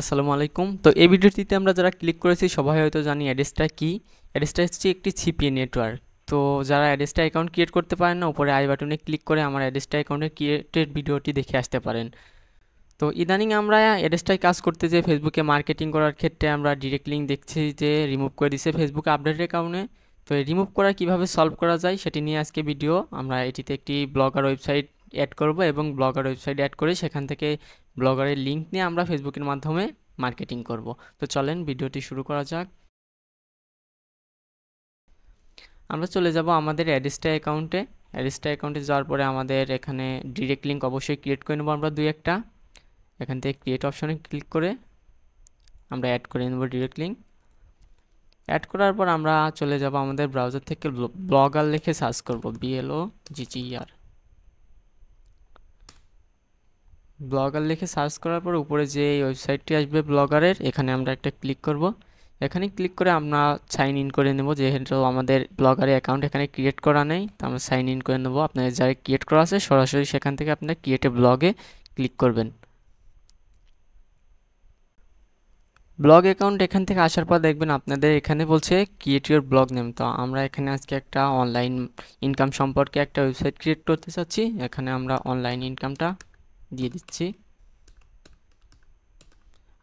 আসসালামু আলাইকুম। তো এই ভিডিওটিতে আমরা যারা ক্লিক করেছি সবাই হয়তো জানি অ্যাড্রেসটা কি। অ্যাড্রেসটা হচ্ছে একটি সিপিএ নেটওয়ার্ক। তো যারা অ্যাড্রেসটা অ্যাকাউন্ট ক্রিয়েট করতে পারেন না, উপরে আই বাটনে ক্লিক করে আমার অ্যাড্রেসটা অ্যাকাউন্টের ক্রিয়েটেড ভিডিওটি দেখে আসতে পারেন। তো ইদানিং আমরা অ্যাড্রেসটাই কাজ করতে যে ফেসবুকে মার্কেটিং করার ক্ষেত্রে আমরা ডিরেক্ট লিঙ্ক দেখছি যে রিমুভ করে দিছে ফেসবুক আপডেটের কারণে। তো এই রিমুভ করা কীভাবে সলভ করা যায় সেটি নিয়ে আজকে ভিডিও। আমরা এটিতে একটি ব্লগার ওয়েবসাইট অ্যাড করব এবং ব্লগার ওয়েবসাইট অ্যাড করে সেখান থেকে ব্লগারের লিঙ্ক নিয়ে আমরা ফেসবুকের মাধ্যমে মার্কেটিং করব। তো চলেন ভিডিওটি শুরু করা যাক। আমরা চলে যাব আমাদের অ্যাড্রেসটা অ্যাকাউন্টে যাওয়ার পরে আমাদের এখানে ডিরেক্ট লিঙ্ক অবশ্যই ক্রিয়েট করে নেব আমরা দুই একটা। এখান থেকে ক্রিয়েট অপশনে ক্লিক করে আমরা অ্যাড করে নেব ডিরেক্ট লিঙ্ক। অ্যাড করার পর আমরা চলে যাব আমাদের ব্রাউজার থেকে ব্লগার লিখে সার্চ করব, BLOGGER। ব্লগার লিখে সার্চ করার পর উপরে যে ওয়েবসাইটটি আসবে ব্লগারের, এখানে আমরা একটা ক্লিক করব। এখানে ক্লিক করে আমরা সাইন ইন করে নেব। যেহেতু আমাদের ব্লগারের অ্যাকাউন্ট এখানে ক্রিয়েট করা নেই, তো আমরা সাইন ইন করে নেব। আপনাদের যারা ক্রিয়েট করা আছে সরাসরি সেখান থেকে আপনারা ক্রিয়েট এ ব্লগে ক্লিক করবেন। ব্লগ অ্যাকাউন্ট এখান থেকে আসার পর দেখবেন আপনাদের এখানে বলছে ক্রিয়েট ইউর ব্লগ নেম। তো আমরা এখানে আজকে একটা অনলাইন ইনকাম সম্পর্কে একটা ওয়েবসাইট ক্রিয়েট করতে চাচ্ছি। এখানে আমরা অনলাইন ইনকামটা দিয়ে দিচ্ছি।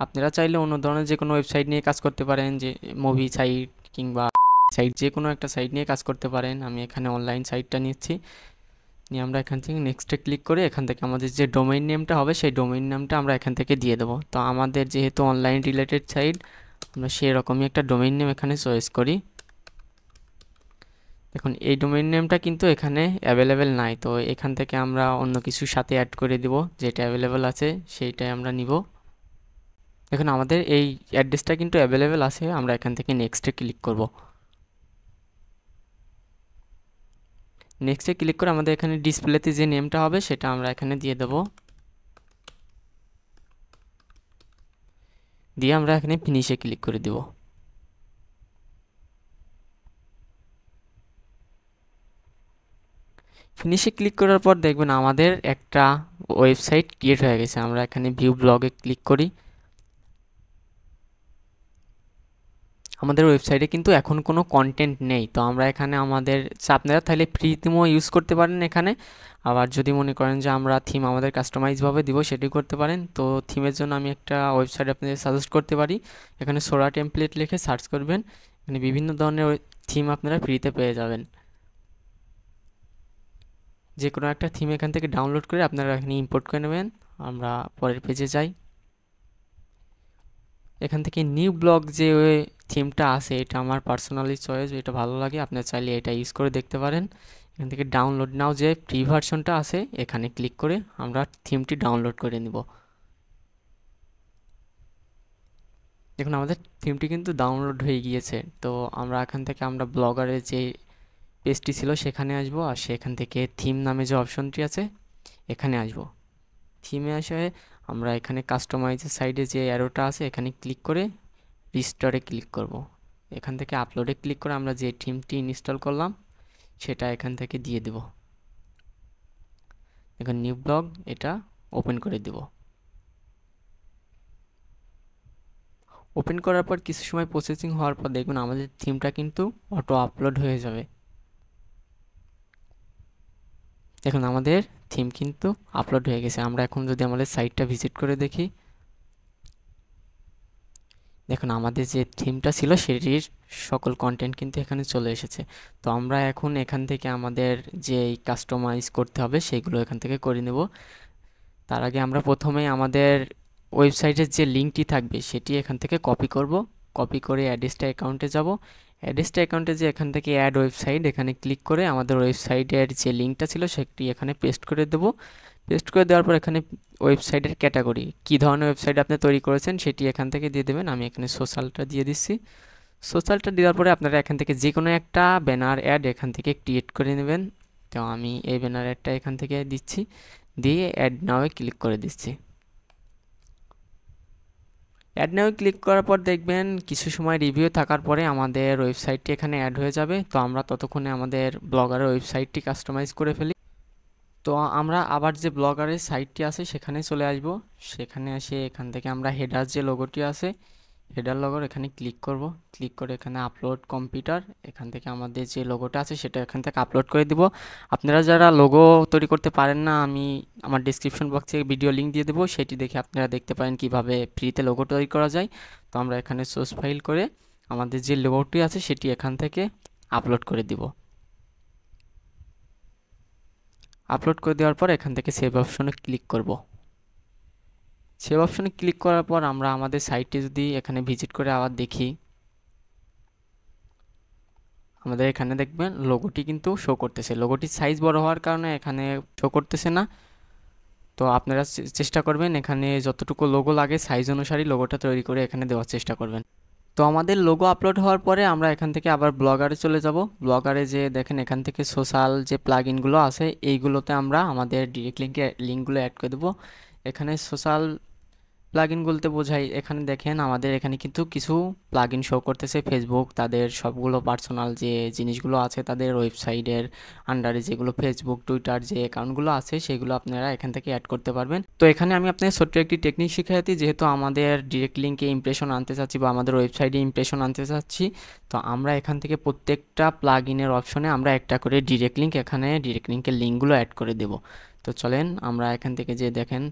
আপনারা চাইলে অন্য ধরনের যে কোনো ওয়েবসাইট নিয়ে কাজ করতে পারেন, যে মুভি সাইট কিংবা সাইট, যে কোনো একটা সাইট নিয়ে কাজ করতে পারেন। আমি এখানে অনলাইন সাইটটা নিচ্ছি, নিয়ে আমরা এখান থেকে নেক্সটে ক্লিক করে এখান থেকে আমাদের যে ডোমেইন নেমটা হবে সেই ডোমেইন নামটা আমরা এখান থেকে দিয়ে দেবো। তো আমাদের যেহেতু অনলাইন রিলেটেড সাইট, আমরা সেরকমই একটা ডোমেইন নেম এখানে চয়েস করি। দেখুন এই ডোমেইন নেমটা কিন্তু এখানে অ্যাভেলেবেল নাই, তো এখান থেকে আমরা অন্য কিছুর সাথে অ্যাড করে দিব, যেটা অ্যাভেলেবেল আছে সেইটাই আমরা নিব। দেখুন আমাদের এই অ্যাড্রেসটা কিন্তু অ্যাভেলেবেল আছে, আমরা এখান থেকে নেক্সটে ক্লিক করব। নেক্সটে ক্লিক করে আমাদের এখানে ডিসপ্লেতে যে নেমটা হবে সেটা আমরা এখানে দিয়ে দেব। দিয়ে আমরা এখানে ফিনিশে ক্লিক করে দেব। ফিনিশে ক্লিক করার পর দেখবেন আমাদের একটা ওয়েবসাইট ক্রিয়েট হয়ে গেছে। আমরা এখানে ভিউ ব্লগে ক্লিক করি। আমাদের ওয়েবসাইটে কিন্তু এখন কোনো কন্টেন্ট নেই, তো আমরা এখানে আমাদের আপনারা তাহলে ফ্রি থিমও ইউজ করতে পারেন এখানে। আবার যদি মনে করেন যে আমরা থিম আমাদের কাস্টমাইজভাবে দিব সেটি করতে পারেন। তো থিমের জন্য আমি একটা ওয়েবসাইট আপনাদের সাজেস্ট করতে পারি। এখানে সোরা টেমপ্লেট লিখে সার্চ করবেন, এখানে বিভিন্ন ধরনের থিম আপনারা ফ্রিতে পেয়ে যাবেন। যে কোনো একটা থিম এখান থেকে ডাউনলোড করে আপনারা এখানে ইম্পোর্ট করে নেবেন। আমরা পরের পেজে যাই। এখান থেকে নিউ ব্লগ যে থিমটা আছে এটা আমার পার্সোনালি চয়েস, এটা ভালো লাগে, আপনার চাইলে এটা ইউজ করে দেখতে পারেন। এখান থেকে ডাউনলোড নাও যে ফ্রি ভার্সনটা আছে এখানে ক্লিক করে আমরা থিমটি ডাউনলোড করে নিব। দেখুন আমাদের থিমটি কিন্তু ডাউনলোড হয়ে গিয়েছে। তো আমরা এখান থেকে আমরা ব্লগারের যে পেজটি ছিল সেখানে আসব, আর সেখান থেকে থিম নামে যে অপশনটি আছে এখানে আসব। থিমে আসে আমরা এখানে কাস্টমাইজের সাইডে যে অ্যারোটা আছে এখানে ক্লিক করে রিস্টোরে ক্লিক করব। এখান থেকে আপলোডে ক্লিক করে আমরা যে থিমটি ইনস্টল করলাম সেটা এখান থেকে দিয়ে দেব। এখন নিউ ব্লগ এটা ওপেন করে দেব। ওপেন করার পর কিছু সময় প্রসেসিং হওয়ার পর দেখবেন আমাদের থিমটা কিন্তু অটো আপলোড হয়ে যাবে। দেখুন আমাদের থিম কিন্তু আপলোড হয়ে গেছে। আমরা এখন যদি আমাদের সাইটটা ভিজিট করে দেখি, দেখুন আমাদের যে থিমটা ছিল সেটির সকল কন্টেন্ট কিন্তু এখানে চলে এসেছে। তো আমরা এখন এখান থেকে আমাদের যে কাস্টমাইজ করতে হবে সেগুলো এখান থেকে করে নেব। তার আগে আমরা প্রথমে আমাদের ওয়েবসাইটের যে লিঙ্কটি থাকবে সেটি এখান থেকে কপি করব। কপি করে অ্যাড্রেসটা অ্যাকাউন্টে যাব। অ্যাড্রেসটা অ্যাকাউন্টে যে এখান থেকে অ্যাড ওয়েবসাইট এখানে ক্লিক করে আমাদের ওয়েবসাইটের যে লিঙ্কটা ছিল সেটি এখানে পেস্ট করে দেব। পেস্ট করে দেওয়ার পর এখানে ওয়েবসাইটের ক্যাটাগরি কী ধরনের ওয়েবসাইট আপনি তৈরি করেছেন সেটি এখান থেকে দিয়ে দেবেন। আমি এখানে সোশ্যালটা দিয়ে দিচ্ছি। সোশ্যালটা দেওয়ার পরে আপনারা এখান থেকে যে কোনো একটা ব্যানার অ্যাড এখান থেকে ক্রিয়েট করে নেবেন। তো আমি এই ব্যানার অ্যাডটা এখান থেকে দিচ্ছি, দিয়ে অ্যাড নাও ক্লিক করে দিচ্ছি। অ্যাড নাও ক্লিক করার পর দেখবেন কিছু সময় রিভিউ থাকার পরে আমাদের ওয়েবসাইটটি এখানে অ্যাড হয়ে যাবে। তো আমরা ততক্ষণে আমাদের ব্লগারের ওয়েবসাইটটি কাস্টমাইজ করে ফেলি। তো আমরা আবার যে ব্লগারের সাইটটি আছে সেখানে চলে আসব। সেখানে এসে এখান থেকে আমরা হেডার যে লোগোটি আছে হেডার লোগোর এখানে ক্লিক করব। ক্লিক করে এখানে আপলোড কম্পিউটার, এখান থেকে আমাদের যে লোগোটা আছে সেটা এখান থেকে আপলোড করে দিব। আপনারা যারা লোগো তৈরি করতে পারেন না, আমি আমার ডিসক্রিপশন বক্সে ভিডিও লিঙ্ক দিয়ে দেবো, সেটি দেখে আপনারা দেখতে পারেন কিভাবে ফ্রিতে লোগো তৈরি করা যায়। তো আমরা এখানে সোর্স ফাইল করে আমাদের যে লোগোটি আছে সেটি এখান থেকে আপলোড করে দিব। আপলোড করে দেওয়ার পর এখান থেকে সেভ অপশনে ক্লিক করব। সেভ অপশনে ক্লিক করার পর আমরা আমাদের সাইটটি যদি এখানে ভিজিট করে আবার দেখি, আমাদের এখানে দেখবেন লোগোটি কিন্তু শো করতেছে। লোগোটির সাইজ বড় হওয়ার কারণে এখানে শো করতেছে না। তো আপনারা চেষ্টা করবেন এখানে যতটুকু লোগো লাগে সাইজ অনুসারে লোগোটা তৈরি করে এখানে দেওয়ার চেষ্টা করবেন। তো আমাদের লোগো আপলোড হওয়ার পরে আমরা এখান থেকে আবার ব্লগারে চলে যাব। ব্লগারে যে দেখেন এখান থেকে সোশ্যাল যে প্লাগইনগুলো আছে এইগুলোতে আমরা আমাদের ডিরেক্ট লিঙ্কগুলো অ্যাড করে দেবো। এখানে সোশ্যাল প্লাগইন বলতে বোঝাই, এখানে দেখেন আমাদের এখানে কিন্তু কিছু প্লাগইন শো করতেছে। ফেসবুক তাদের সবগুলো পার্সোনাল যে জিনিসগুলো আছে তাদের ওয়েবসাইটের আন্ডারে যেগুলো ফেসবুক টুইটার যে অ্যাকাউন্টগুলো আছে সেগুলো আপনারা এখান থেকে অ্যাড করতে পারবেন। তো এখানে আমি আপনাদের ছোট্ট একটি টেকনিক শিখাইছি, যেহেতু আমাদের ডিরেক্ট লিঙ্কে ইমপ্রেশন আনতে চাচ্ছি বা আমাদের ওয়েবসাইটে ইমপ্রেশন আনতে চাচ্ছি, তো আমরা এখান থেকে প্রত্যেকটা প্লাগইনের অপশনে আমরা একটা করে ডিরেক্ট লিঙ্ক, এখানে ডিরেক্ট লিঙ্কের লিঙ্কগুলো অ্যাড করে দেব। তো চলেন আমরা এখান থেকে যে দেখেন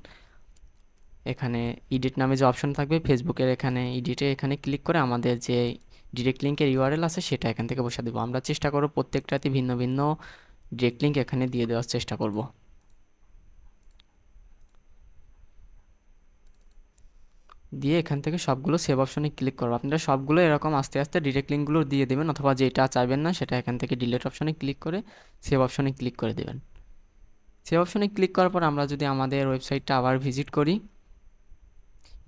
এখানে এডিট নামে যে অপশন থাকবে ফেসবুকের, এখানে এডিটে এখানে ক্লিক করে আমাদের যে ডিরেক্ট লিঙ্কের ইউআরএল আছে সেটা এখান থেকে বসে দেবো। আমরা চেষ্টা করব প্রত্যেকটাতে ভিন্ন ভিন্ন ডিরেক্ট লিঙ্ক এখানে দিয়ে দেওয়ার চেষ্টা করব। দিয়ে এখান থেকে সবগুলো সেভ অপশনে ক্লিক করবো। আপনারা সবগুলো এরকম আস্তে আস্তে ডিরেক্ট লিঙ্কগুলো দিয়ে দেবেন, অথবা যেটা চাইবেন না সেটা এখান থেকে ডিলিট অপশনে ক্লিক করে সেভ অপশনে ক্লিক করে দেবেন। সেভ অপশনে ক্লিক করার পর আমরা যদি আমাদের ওয়েবসাইটটা আবার ভিজিট করি,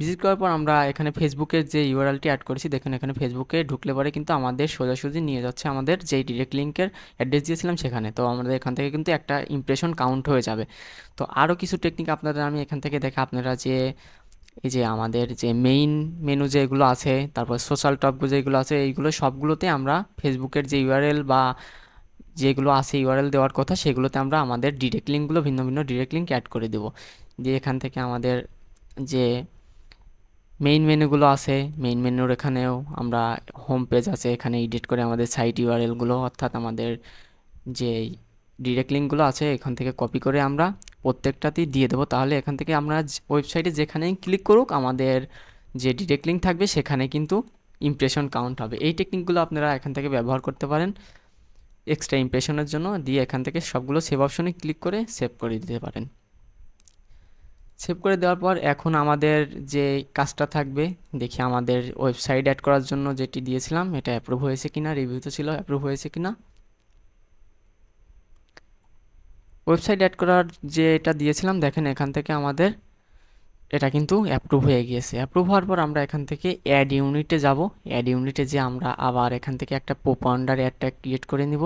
ভিজিট করার পর আমরা এখানে ফেসবুকের যে ইউআরএলটি অ্যাড করেছি দেখুন, এখানে ফেসবুকে ঢুকলে পরে কিন্তু আমাদের সোজাসুজি নিয়ে যাচ্ছে আমাদের যেই ডিরেক্ট লিঙ্কের অ্যাড্রেস দিয়েছিলাম সেখানে। তো আমাদের এখান থেকে কিন্তু একটা ইমপ্রেশন কাউন্ট হয়ে যাবে। তো আরও কিছু টেকনিক আপনাদের আমি এখান থেকে দেখে আপনারা যে এই যে আমাদের যে মেইন মেনু যেগুলো আছে, তারপর সোশ্যাল টপ যেগুলো আছে, এইগুলো সবগুলোতে আমরা ফেসবুকের যে ইউআরএল বা যেগুলো আছে ইউআরএল দেওয়ার কথা সেগুলোতে আমরা আমাদের ডিরেক্ট লিঙ্কগুলো ভিন্ন ভিন্ন ডিরেক্ট লিঙ্ক অ্যাড করে দেবো। দিয়ে এখান থেকে আমাদের যে মেইন মেনুগুলো আছে, মেইন মেনুর এখানেও আমরা হোম পেজ আছে, এখানে এডিট করে আমাদের সাইট ইউআরএলগুলো অর্থাৎ আমাদের যে ডিরেক্ট লিঙ্কগুলো আছে এখান থেকে কপি করে আমরা প্রত্যেকটাতেই দিয়ে দেবো। তাহলে এখান থেকে আমরা ওয়েবসাইটে যেখানেই ক্লিক করুক আমাদের যে ডিরেক্ট লিঙ্ক থাকবে সেখানে কিন্তু ইমপ্রেশন কাউন্ট হবে। এই টেকনিকগুলো আপনারা এখান থেকে ব্যবহার করতে পারেন এক্সট্রা ইমপ্রেশনের জন্য। দিয়ে এখান থেকে সবগুলো সেভ অপশনে ক্লিক করে সেভ করে দিতে পারেন। সেভ করে দেওয়ার পর এখন আমাদের যে কাজটা থাকবে, দেখি আমাদের ওয়েবসাইট অ্যাড করার জন্য যেটি দিয়েছিলাম এটা অ্যাপ্রুভ হয়েছে কিনা, রিভিউতে ছিল অ্যাপ্রুভ হয়েছে কিনা। ওয়েবসাইট অ্যাড করার যে এটা দিয়েছিলাম দেখেন এখান থেকে আমাদের এটা কিন্তু অ্যাপ্রুভ হয়ে গিয়েছে। অ্যাপ্রুভ হওয়ার পর আমরা এখান থেকে অ্যাড ইউনিটে যাব। অ্যাড ইউনিটে যে আমরা আবার এখান থেকে একটা পপ আন্ডার অ্যাডটা ক্রিয়েট করে নিব,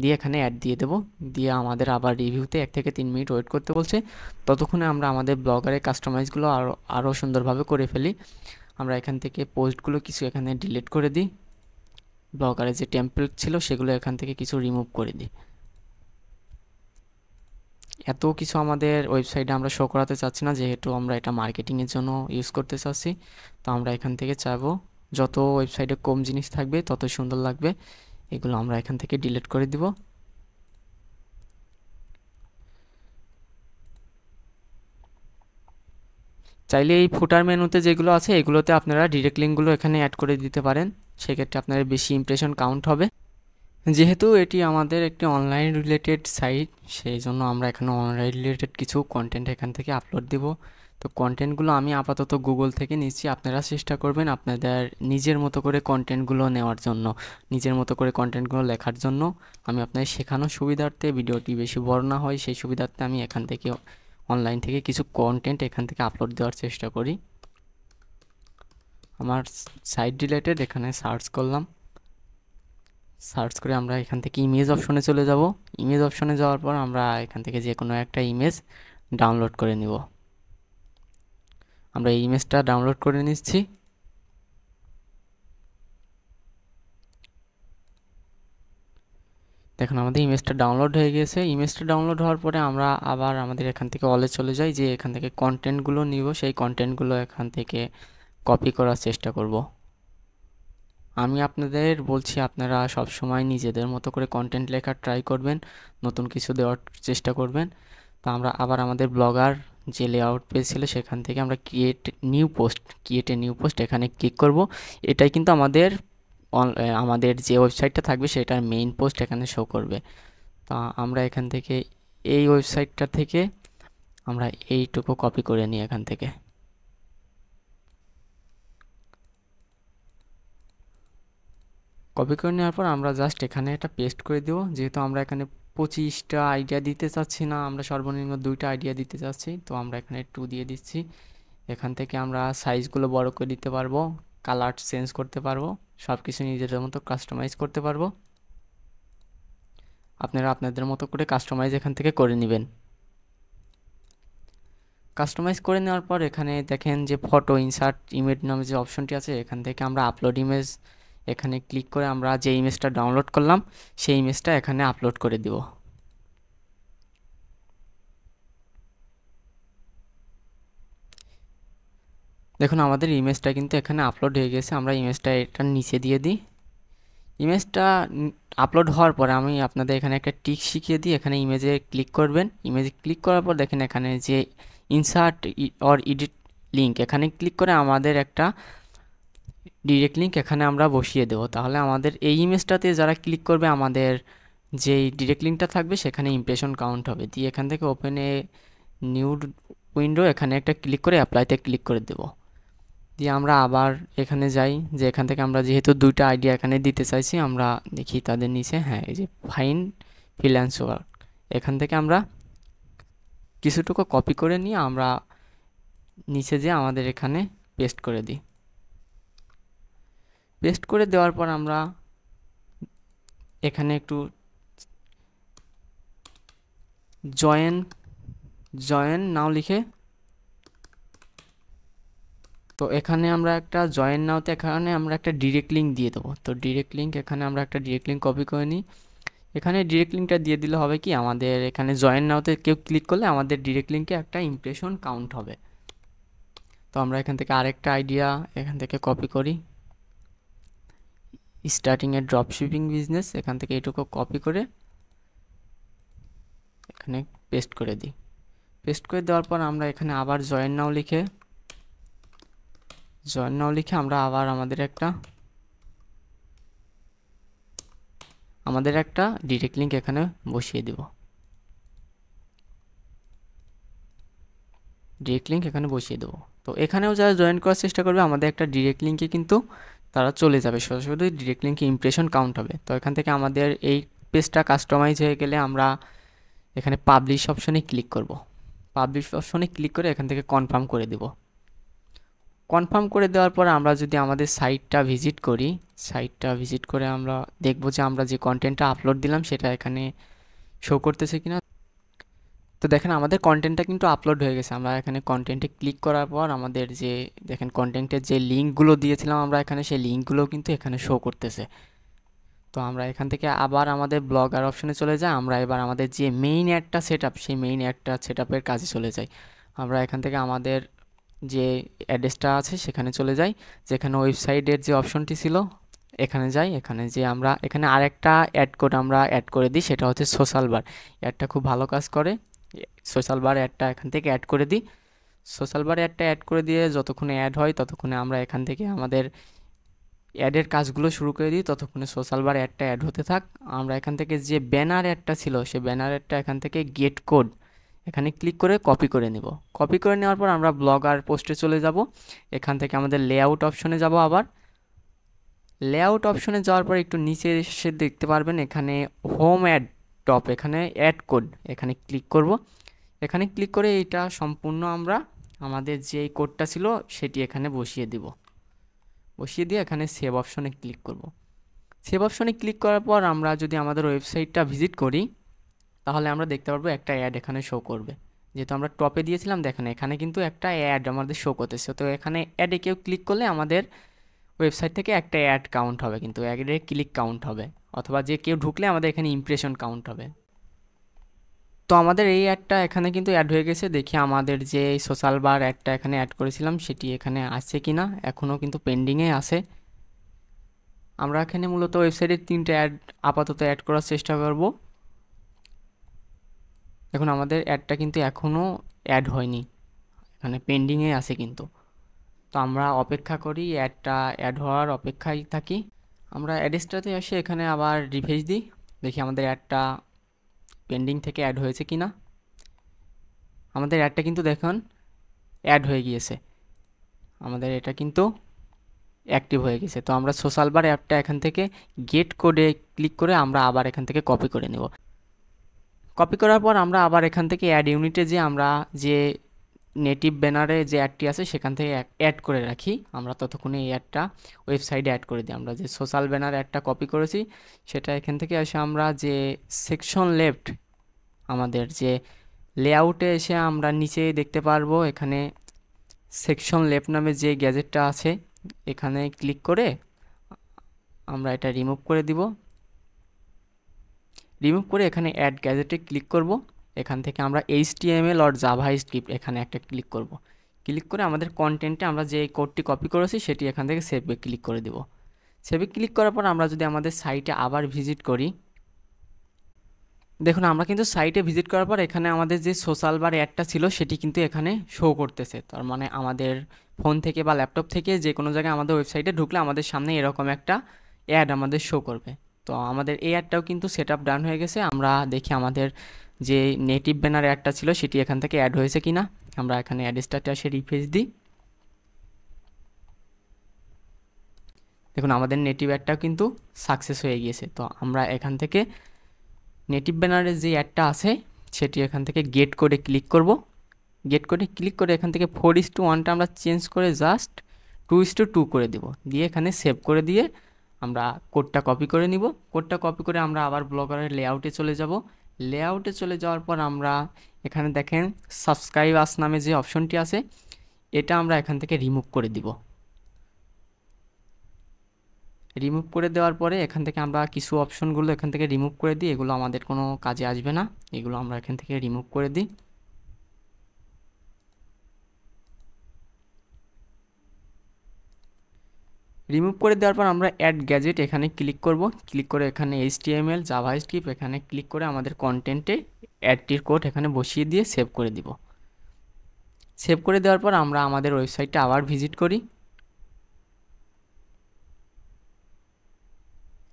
দিয়ে এখানে অ্যাড দিয়ে দেবো। দিয়ে আমাদের আবার রিভিউতে 1 থেকে 3 মিনিট ওয়েট করতে বলছে। ততক্ষণে আমরা আমাদের ব্লগারের কাস্টমাইজগুলো আরও সুন্দরভাবে করে ফেলি। আমরা এখান থেকে পোস্টগুলো কিছু এখানে ডিলিট করে দিই, ব্লগারের যে টেমপ্লেট ছিল সেগুলো এখান থেকে কিছু রিমুভ করে দিই। এত কিছু আমাদের ওয়েবসাইটে আমরা শো করাতে চাচ্ছি না, যেহেতু আমরা এটা মার্কেটিংয়ের জন্য ইউজ করতে চাচ্ছি। তো আমরা এখান থেকে চাইবো যত ওয়েবসাইটে কম জিনিস থাকবে তত সুন্দর লাগবে, এগুলো আমরা এখান থেকে ডিলিট করে দিব। চাইলে এই ফুটার মেনুতে যেগুলো আছে এগুলোতে আপনারা ডিরেক্ট লিঙ্কগুলো এখানে অ্যাড করে দিতে পারেন, সেক্ষেত্রে আপনার বেশি ইমপ্রেশন কাউন্ট হবে। যেহেতু এটি আমাদের একটি অনলাইন রিলেটেড সাইট, সেই জন্য আমরা এখানে অনলাইন রিলেটেড কিছু কন্টেন্ট এখান থেকে আপলোড দিব। তো কন্টেন্টগুলো আমি আপাতত গুগল থেকে নিচ্ছি, আপনারা চেষ্টা করবেন আপনাদের নিজের মতো করে কন্টেন্টগুলো নেওয়ার জন্য, নিজের মতো করে কন্টেন্টগুলো লেখার জন্য। আমি আপনাদের শেখানোর সুবিধার্থে, ভিডিওটি বেশি বড় না হয় সেই সুবিধার্থে আমি এখান থেকে অনলাইন থেকে কিছু কন্টেন্ট এখান থেকে আপলোড দেওয়ার চেষ্টা করি। আমার সাইট রিলেটেড এখানে সার্চ করলাম, সার্চ করে আমরা এখান থেকে ইমেজ অপশনে চলে যাব। ইমেজ অপশনে যাওয়ার পর আমরা এখান থেকে যে কোনো একটা ইমেজ ডাউনলোড করে নিব। আমরা এই ইমেজটা ডাউনলোড করে নিচ্ছি। দেখুন আমাদের ইমেজটা ডাউনলোড হয়ে গেছে। ইমেজটা ডাউনলোড হওয়ার পরে আমরা আবার আমাদের এখান থেকে অলে চলে যাই, যে এখান থেকে কন্টেন্টগুলো নিব, সেই কন্টেন্টগুলো এখান থেকে কপি করার চেষ্টা করব। আমি আপনাদের বলছি আপনারা সব সময় নিজেদের মতো করে কন্টেন্ট লেখার ট্রাই করবেন, নতুন কিছু দেওয়ার চেষ্টা করবেন। তো আমরা আবার আমাদের ব্লগার যে লেআউট পেজ ছিল সেখান থেকে আমরা ক্রিয়েট এ নিউ পোস্ট এখানে ক্লিক করব। এটাই কিন্তু আমাদের যে ওয়েবসাইটটা থাকবে সেটার মেইন পোস্ট এখানে শো করবে। তা আমরা এখান থেকে এই ওয়েবসাইটটা থেকে আমরা এইটুকু কপি করে নিই এখান থেকে। কপি করে নেওয়ার পর আমরা জাস্ট এখানে এটা পেস্ট করে দেবো। যেহেতু আমরা এখানে 25টা আইডিয়া দিতে চাচ্ছি না, আমরা সর্বনিম্ন 2টা আইডিয়া দিতে চাচ্ছি, তো আমরা এখানে 2 দিয়ে দিচ্ছি। এখান থেকে আমরা সাইজগুলো বড় করে দিতে পারবো, কালার চেঞ্জ করতে পারবো, সব কিছু নিজেদের মতো কাস্টমাইজ করতে পারবো। আপনারা আপনাদের মতো করে কাস্টমাইজ এখান থেকে করে নেবেন। কাস্টমাইজ করে নেওয়ার পর এখানে দেখেন যে ফটো ইনসার্ট ইমেজ নামে যে অপশনটি আছে, এখান থেকে আমরা আপলোড ইমেজ এখানে ক্লিক করে আমরা যে ইমেজটা ডাউনলোড করলাম সেই ইমেজটা এখানে আপলোড করে দিব। দেখুন আমাদের ইমেজটা কিন্তু এখানে আপলোড হয়ে গেছে। আমরা ইমেজটা এটার নিচে দিয়ে দিই। ইমেজটা আপলোড হওয়ার পরে আমি আপনাদের এখানে একটা টিক শিখিয়ে দিই। এখানে ইমেজে ক্লিক করবেন। ইমেজে ক্লিক করার পর দেখেন এখানে যে ইনসার্ট অর এডিট লিঙ্ক, এখানে ক্লিক করে আমাদের একটা ডিরেক্ট লিঙ্ক এখানে আমরা বসিয়ে দেবো। তাহলে আমাদের এই ইমেজটাতে যারা ক্লিক করবে আমাদের যেই ডিরেক্ট লিঙ্কটা থাকবে সেখানে ইমপ্রেশন কাউন্ট হবে। দিয়ে এখান থেকে ওপেন এ নিউ উইন্ডো এখানে একটা ক্লিক করে অ্যাপ্লাইতে ক্লিক করে দেব। দিয়ে আমরা আবার এখানে যাই, যে এখান থেকে আমরা যেহেতু 2টা আইডিয়া এখানে দিতে চাইছি, আমরা দেখি তাদের নিচে, হ্যাঁ এই যে ফাইন ফ্রিল্যান্স ওয়ার্ক, এখান থেকে আমরা কিছুটুকু কপি করে নিয়ে আমরা নিচে যে আমাদের এখানে পেস্ট করে দিই। পেস্ট করে দেওয়ার পর আমরা এখানে একটু জয়েন নাও লিখে, তো এখানে আমরা একটা জয়েন নাওতে এখানে আমরা একটা ডিরেক্ট লিঙ্ক দিয়ে দেবো। তো ডিরেক্ট লিঙ্ক এখানে আমরা একটা ডিরেক্ট লিঙ্ক কপি করে নিই। এখানে ডিরেক্ট লিঙ্কটা দিয়ে দিলে হবে কি, আমাদের এখানে জয়েন নাওতে কেউ ক্লিক করলে আমাদের ডিরেক্ট লিঙ্কে একটা ইমপ্রেশন কাউন্ট হবে। তো আমরা এখান থেকে আরেকটা আইডিয়া এখান থেকে কপি করি, স্টার্টিং এ ড্রপ শিপিং বিজনেস, এখান থেকে এটুকু কপি করে এখানে পেস্ট করে দিই। পেস্ট করে দেওয়ার পর আমরা এখানে আবার জয়েন নাও লিখে আমরা আবার আমাদের একটা ডিরেক্ট লিঙ্ক এখানে বসিয়ে দেব। তো এখানেও যারা জয়েন করার চেষ্টা করবে আমাদের একটা ডিরেক্ট লিঙ্কে কিন্তু তারা চলে যাবে, সরাসরি ডিরেক্ট লিঙ্কে ইমপ্রেশন কাউন্ট হবে। তো এখান থেকে আমাদের এই পেজটা কাস্টমাইজ হয়ে গেলে আমরা এখানে পাবলিশ অপশনে ক্লিক করব। পাবলিশ অপশনে ক্লিক করে এখান থেকে কনফার্ম করে দেব। কনফার্ম করে দেওয়ার পর আমরা যদি আমাদের সাইটটা ভিজিট করে আমরা দেখব যে আমরা যে কন্টেন্টটা আপলোড দিলাম সেটা এখানে শো করতেছে কিনা। তো দেখেন আমাদের কন্টেন্টটা কিন্তু আপলোড হয়ে গেছে। আমরা এখানে কন্টেন্টে ক্লিক করার পর আমাদের যে দেখেন কন্টেন্টের যে লিঙ্কগুলো দিয়েছিলাম আমরা এখানে, সেই লিঙ্কগুলো কিন্তু এখানে শো করতেছে। তো আমরা এখান থেকে আবার আমাদের ব্লগার অপশনে চলে যাই। আমরা এবার আমাদের যে মেইন অ্যাডটা সেটআপ, সেই মেইন অ্যাডটা সেটআপের কাজে চলে যাই। আমরা এখান থেকে আমাদের যে অ্যাড্রেসটা আছে সেখানে চলে যাই, যেখানে ওয়েবসাইটের যে অপশনটি ছিল এখানে যাই। এখানে যে আমরা এখানে আরেকটা অ্যাড কোড আমরা অ্যাড করে দিই, সেটা হচ্ছে সোশ্যাল বার। অ্যাডটা খুব ভালো কাজ করে। সোশ্যাল বার অ্যাডটা এখান থেকে অ্যাড করে দিই। সোশ্যাল বার অ্যাডটা অ্যাড করে দিয়ে যতক্ষণে অ্যাড হয় ততক্ষণে আমরা এখান থেকে আমাদের অ্যাডের কাজগুলো শুরু করে দিই, ততক্ষণে সোশ্যাল বার অ্যাডটা অ্যাড হতে থাক। আমরা এখান থেকে যে ব্যানার অ্যাডটা ছিল সেই ব্যানার অ্যাডটা এখান থেকে গেট কোড এখানে ক্লিক করে কপি করে নেব। কপি করে নেওয়ার পর আমরা ব্লগার পোস্টে চলে যাব। এখান থেকে আমাদের লেআউট অপশনে যাব। আবার লেআউট অপশনে যাওয়ার পর একটু নিচে এসে দেখতে পারবেন এখানে হোম অ্যাড টপ, এখানে অ্যাড কোড এখানে ক্লিক করব। এখানে ক্লিক করে এটা সম্পূর্ণ আমরা আমাদের যে কোডটা ছিল সেটি এখানে বসিয়ে দিব। বসিয়ে দিয়ে এখানে সেভ অপশনে ক্লিক করব। সেভ অপশনে ক্লিক করার পর আমরা যদি আমাদের ওয়েবসাইটটা ভিজিট করি তাহলে আমরা দেখতে পারবো একটা অ্যাড এখানে শো করবে। যেহেতু আমরা টপে দিয়েছিলাম, দেখেন এখানে কিন্তু একটা অ্যাড আমাদের শো করতেছে। তো এখানে অ্যাডে কেউ ক্লিক করলে আমাদের ওয়েবসাইট থেকে একটা অ্যাড কাউন্ট হবে, কিন্তু অ্যাডে ক্লিক কাউন্ট হবে। অথবা যে কেউ ঢুকলে আমাদের এখানে ইমপ্রেশন কাউন্ট হবে। তো আমাদের এই অ্যাডটা এখানে কিন্তু অ্যাড হয়ে গেছে। দেখি আমাদের যে সোশ্যাল বার অ্যাডটা এখানে অ্যাড করেছিলাম সেটি এখানে আসছে কি না, এখনও কিন্তু পেন্ডিংয়ে আছে। আমরা এখানে মূলত ওয়েবসাইটের 3টে অ্যাড আপাতত অ্যাড করার চেষ্টা করব। দেখুন আমাদের অ্যাডটা কিন্তু এখনও অ্যাড হয়নি, এখানে পেন্ডিংয়ে আছে কিন্তু। তো আমরা অপেক্ষা করি, অ্যাডটা অ্যাড হওয়ার অপেক্ষায় থাকি। আমরা অ্যাড্রেসটাতে এসে এখানে আবার রিফ্রেশ দিই, দেখি আমাদের অ্যাডটা পেন্ডিং থেকে অ্যাড হয়েছে কি না। আমাদের অ্যাডটা কিন্তু দেখুন অ্যাড হয়ে গিয়েছে, আমাদের এটা কিন্তু অ্যাক্টিভ হয়ে গেছে। তো আমরা সোশ্যাল বার অ্যাপটা এখান থেকে গেট কোডে ক্লিক করে আমরা আবার এখান থেকে কপি করে নেব। কপি করার পর আমরা আবার এখান থেকে অ্যাড ইউনিটে যে আমরা যে নেটিভ ব্যানারে যে অ্যাডটি আছে সেখান থেকে অ্যাড করে রাখি। আমরা ততক্ষণে এই অ্যাডটা ওয়েবসাইটে অ্যাড করে দিই। আমরা যে সোশ্যাল ব্যানার অ্যাডটা কপি করেছি সেটা এখান থেকে এসে আমরা যে সেকশন লেফট আমাদের যে লেআউটে এসে আমরা নিচে দেখতে পারবো এখানে সেকশন লেফট নামে যে গ্যাজেটটা আছে এখানে ক্লিক করে আমরা এটা রিমুভ করে দিব। রিমুভ করে এখানে অ্যাড গ্যাজেটে ক্লিক করব। এখান থেকে আমরা HTML অর জাভাস্ক্রিপ্ট এখানে একটা ক্লিক করব। ক্লিক করে আমাদের কন্টেন্টে আমরা যে কোডটি কপি করেছি সেটি এখান থেকে সেভে ক্লিক করে দেব। সেভে ক্লিক করার পর আমরা যদি আমাদের সাইটে আবার ভিজিট করি, দেখুন আমরা কিন্তু সাইটে ভিজিট করার পর এখানে আমাদের যে সোশ্যাল বার অ্যাডটা ছিল সেটি কিন্তু এখানে শো করতেছে। তার মানে আমাদের ফোন থেকে বা ল্যাপটপ থেকে যে কোনো জায়গায় আমাদের ওয়েবসাইটে ঢুকলে আমাদের সামনে এরকম একটা অ্যাড আমাদের শো করবে। তো আমাদের এই অ্যাডটাও কিন্তু সেট আপ ডান হয়ে গেছে। আমরা দেখি আমাদের যে নেটিভ ব্যানার অ্যাডটা ছিল সেটি এখান থেকে অ্যাড হয়েছে কি না। আমরা এখানে অ্যাড্রেসটাতে এসে রিফ্রেশ দিই, দেখুন আমাদের নেটিভ অ্যাডটাও কিন্তু সাকসেস হয়ে গিয়েছে। তো আমরা এখান থেকে নেটিভ ব্যানারের যে অ্যাডটা আছে সেটি এখান থেকে গেট কোডে ক্লিক করব। গেট কোডে ক্লিক করে এখান থেকে 4:1টা আমরা চেঞ্জ করে জাস্ট 2:2 করে দেব। দিয়ে এখানে সেভ করে দিয়ে আমরা কোডটা কপি করে নিব। কোডটা কপি করে আমরা আবার ব্লগারের লেআউটে চলে যাব। লেআউটে চলে যাওয়ার পর আমরা এখানে দেখেন সাবস্ক্রাইব আস নামে যে অপশনটি আছে এটা আমরা এখান থেকে রিমুভ করে দিব। রিমুভ করে দেওয়ার পরে এখান থেকে আমরা কিছু অপশনগুলো এখান থেকে রিমুভ করে দিই, এগুলো আমাদের কোনো কাজে আসবে না, এগুলো আমরা এখান থেকে রিমুভ করে দিই। রিমুভ করে দেওয়ার পর আমরা অ্যাড গ্যাজেট এখানে ক্লিক করব। ক্লিক করে এখানে HTML জাভাস্ক্রিপ্ট এখানে ক্লিক করে আমাদের কন্টেন্টে অ্যাডটির কোড এখানে বসিয়ে দিয়ে সেভ করে দিব। সেভ করে দেওয়ার পর আমরা আমাদের ওয়েবসাইটটা আবার ভিজিট করি।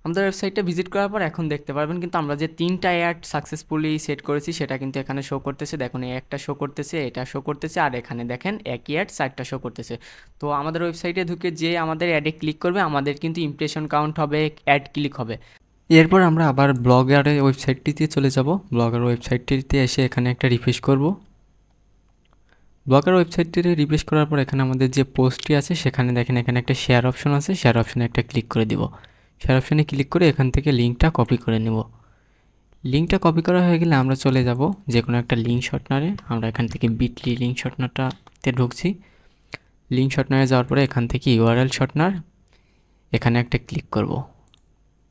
আমাদের ওয়েবসাইটটা ভিজিট করার পর এখন দেখতে পারবেন কিন্তু আমরা যে 3টা অ্যাড সাকসেসফুলি সেট করেছি সেটা কিন্তু এখানে শো করতেছে। দেখুন এই একটা শো করতেছে, এটা শো করতেছে, আর এখানে দেখেন একই অ্যাড 4টা শো করতেছে। তো আমাদের ওয়েবসাইটে ঢুকে যে আমাদের অ্যাডে ক্লিক করবে আমাদের কিন্তু ইমপ্রেশন কাউন্ট হবে, অ্যাড ক্লিক হবে। এরপর আমরা আবার ব্লগারের ওয়েবসাইটটিতে চলে যাব। ব্লগার ওয়েবসাইটটিতে এসে এখানে একটা রিফ্রেশ করব। ব্লগার ওয়েবসাইটটিতে রিফ্রেশ করার পর এখানে আমাদের যে পোস্টটি আছে সেখানে দেখেন এখানে একটা শেয়ার অপশন আছে, শেয়ার অপশনে একটা ক্লিক করে দিব। শেয়ার অপশনে ক্লিক করে এখান থেকে লিঙ্কটা কপি করে নেব। লিঙ্কটা কপি করা হয়ে গেলে আমরা চলে যাব যে কোনো একটা লিঙ্ক শর্টনারে। আমরা এখান থেকে বিটলি লিঙ্ক শর্টনারটাতে ঢুকছি। লিঙ্ক শর্টনারে যাওয়ার পরে এখান থেকে URL শর্টনার এখানে একটা ক্লিক করব।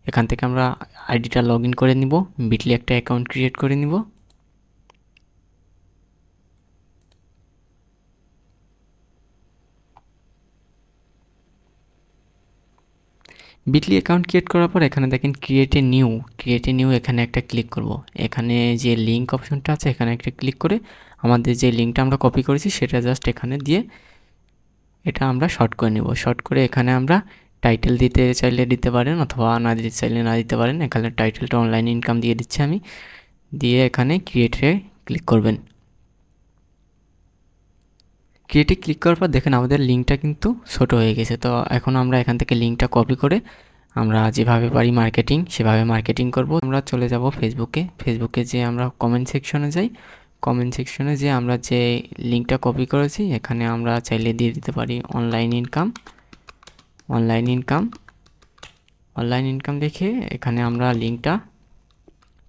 এখান থেকে আমরা আইডিটা লগ ইন করে নিব, বিটলি একটা অ্যাকাউন্ট ক্রিয়েট করে নিব। বিটলি অ্যাকাউন্ট ক্রিয়েট করার পর এখানে দেখেন ক্রিয়েট এ নিউ এখানে একটা ক্লিক করব। এখানে যে লিঙ্ক অপশনটা আছে এখানে একটা ক্লিক করে আমাদের যে লিঙ্কটা আমরা কপি করেছি সেটা জাস্ট এখানে দিয়ে এটা আমরা শর্ট করে নেব। শর্ট করে এখানে আমরা টাইটেল দিতে চাইলে দিতে পারেন অথবা না দিতে চাইলে না দিতে পারেন। এখানে টাইটেলটা অনলাইন ইনকাম দিয়ে দিচ্ছি আমি, দিয়ে এখানে ক্রিয়েটে ক্লিক করবেন। ক্রিয়েটে ক্লিক করার পর দেখেন আমাদের লিঙ্কটা কিন্তু ছোট হয়ে গেছে। তো এখন আমরা এখান থেকে লিঙ্কটা কপি করে আমরা যেভাবে পারি মার্কেটিং সেভাবে মার্কেটিং করব। আমরা চলে যাব ফেসবুকে যে আমরা কমেন্ট সেকশনে যাই। কমেন্ট সেকশনে যে আমরা যে লিঙ্কটা কপি করেছি এখানে আমরা চাইলে দিয়ে দিতে পারি অনলাইন ইনকাম দেখে এখানে আমরা লিঙ্কটা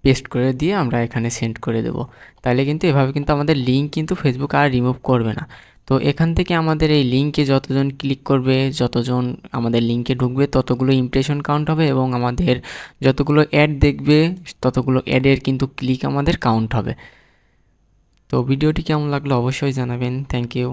পেস্ট করে দিয়ে আমরা এখানে সেন্ড করে দেব। তাহলে কিন্তু এভাবে কিন্তু আমাদের লিঙ্ক কিন্তু ফেসবুক আর রিমুভ করবে না। তো এখান থেকে আমাদের এই লিঙ্কে যতজন ক্লিক করবে, যতজন আমাদের লিঙ্কে ঢুকবে, ততগুলো ইমপ্রেশন কাউন্ট হবে এবং আমাদের যতগুলো অ্যাড দেখবে ততগুলো অ্যাডের কিন্তু ক্লিক আমাদের কাউন্ট হবে। তো ভিডিওটি কেমন লাগলো অবশ্যই জানাবেন। Thank you.